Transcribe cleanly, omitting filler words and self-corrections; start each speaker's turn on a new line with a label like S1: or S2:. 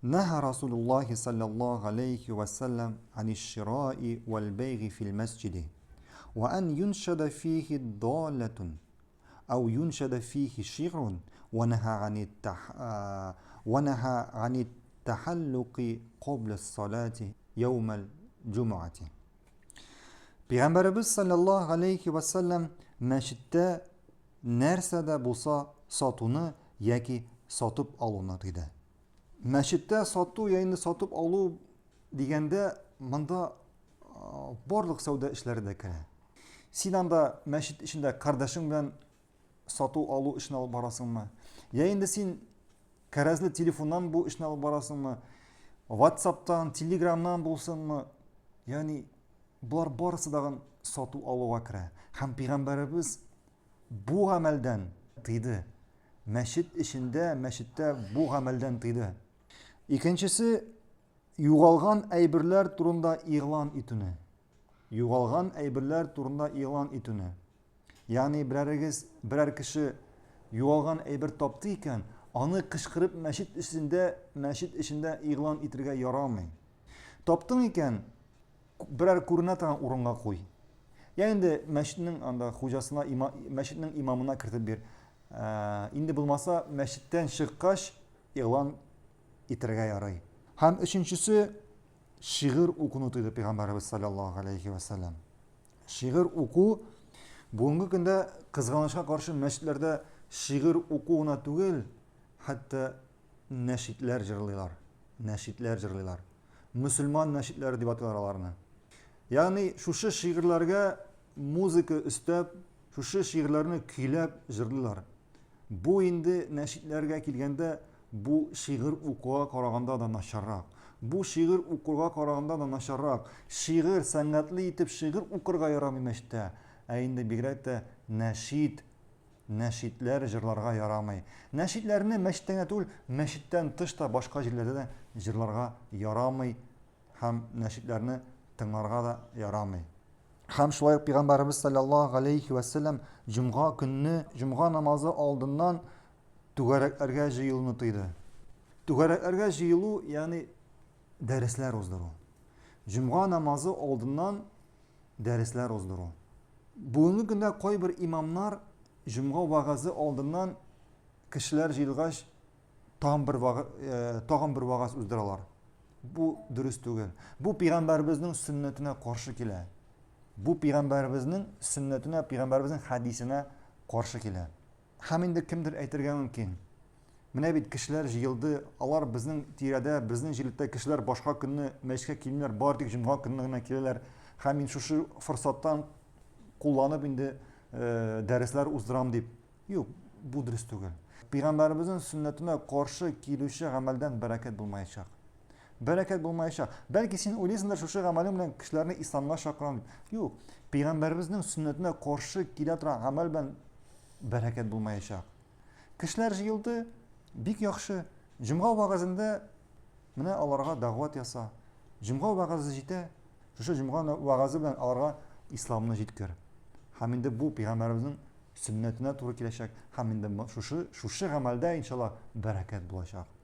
S1: نهى رسول الله صلى الله عليه وسلم عن الشراء والبيع في المسجد وأن ينشد فيه ضالة أو ينشد فيه شعر ونهى عن ونهى عن التحلق قبل الصلاة يوم الجمعة. Peygamberimiz sallallahu aleyhi ve sellem meşitte nersede bulsa satını yaki satıp alını dedi. Meşitte satı yayını satıp alı degende mında barlık savda işleri de kire. Sen anda meşit işinde kardeşin bilen satı alı işini alıp barasın mı? Yayında sen kerezli telefondan bu işini alıp barasın mı? WhatsApp'tan, Telegram'dan bulsun mu? Yani bular barысы dağın satı alığa kire. Hem Peygamberimiz bu amelden tıydı. Meşit işinde, meşitte bu amelden tıydı. İkincisi, yuğalgan eybirler turunda ilan itini. Yuğalgan eybirler turunda ilan itini. Yani birer kişi yuğalgan eybir taptı iken, onu kışkırıp meşit işinde ilan itirge yaramay. Taptın iken, birer kurunatan urunga koy. Yani de meşitinin anda hocasına, meşitinin imamına kırtıp bir indi bulmasa meşitten çıkkaş ilan itirge yaray. Hem üçüncüsü şiir okunutuydu Peygamberimiz sallallahu aleyhi ve sellem. Şiir oku bugünkü günde kızganışa karşı meşitlerde şiir okuuna tügel hatta neşitler jırlıylar. Neşitler jırlıylar. Müslüman neşitler diye batıyorlar aralarına. Yani şu şiirlerge müzik üstep, şu şiirlerini küylep jırlıylar. Bu indi neşitlerge kilgende bu şiir okuğa karaganda da naşarrak. Bu şiir okuğa karaganda da naşarrak. Şiir sanatlı itip şiir okurga yaramay meşte. Indi bigret neşitler jırlarga yaramay. Neşitlerini meşitten etul, meşitten tışta başka jirlerde de jırlarga yaramay. Hem neşitlerini tınlarga da yaramay. Hem şulayık Peygamberimiz sallallahu aleyhi ve sellem Cuma gününü, Cuma namazı aldığından tügareklerge jıyılını tıydı. Tügareklerge jıyılı yani dersler ozduru. Cuma namazı aldığından dersler ozduru. Bugünkü günde koy bir imamlar Cuma vaazı aldığından kişiler jıyılgaç tağın bir vaaz uzduralar. Bu dürüst değil. Bu Peygamberimizin sünnetine karşı kile. Bu Peygamberimizin sünnetine, Peygamberimizin hadisine karşı kile. Haminde kimdir aytırga mümkün. Mine bit kişiler jıyıldı. Alar bizning tirada, bizning jilitda kişiler başka günni meşke kilimler bardik Cuma gününe kileler. Hamin şu fırsattan kullanıp indi dersler uzduram deyip. Yok, bu dürüst değil. Peygamberimizin sünnetine karşı kilişi amelden bereket bulmayacak. Bereket bulmayacak. Belki sen öyleysindir şu amelin bilen kişilerini İslam'a şakran. Yok. Peygamberimizin sünnetine karşı kiletra amel ben bereket bulmayacak. Kişiler jıyıldı. Bik yaxşı. Cuma vaazında mine alarga davet yasa. Cuma vaazı jite. Şu Cuma vaazı bilen alarga İslam'ını jitkir. Haminde bu Peygamberimizin sünnetine doğru kileşecek. Haminde şu amelde inşallah bereket bulacak.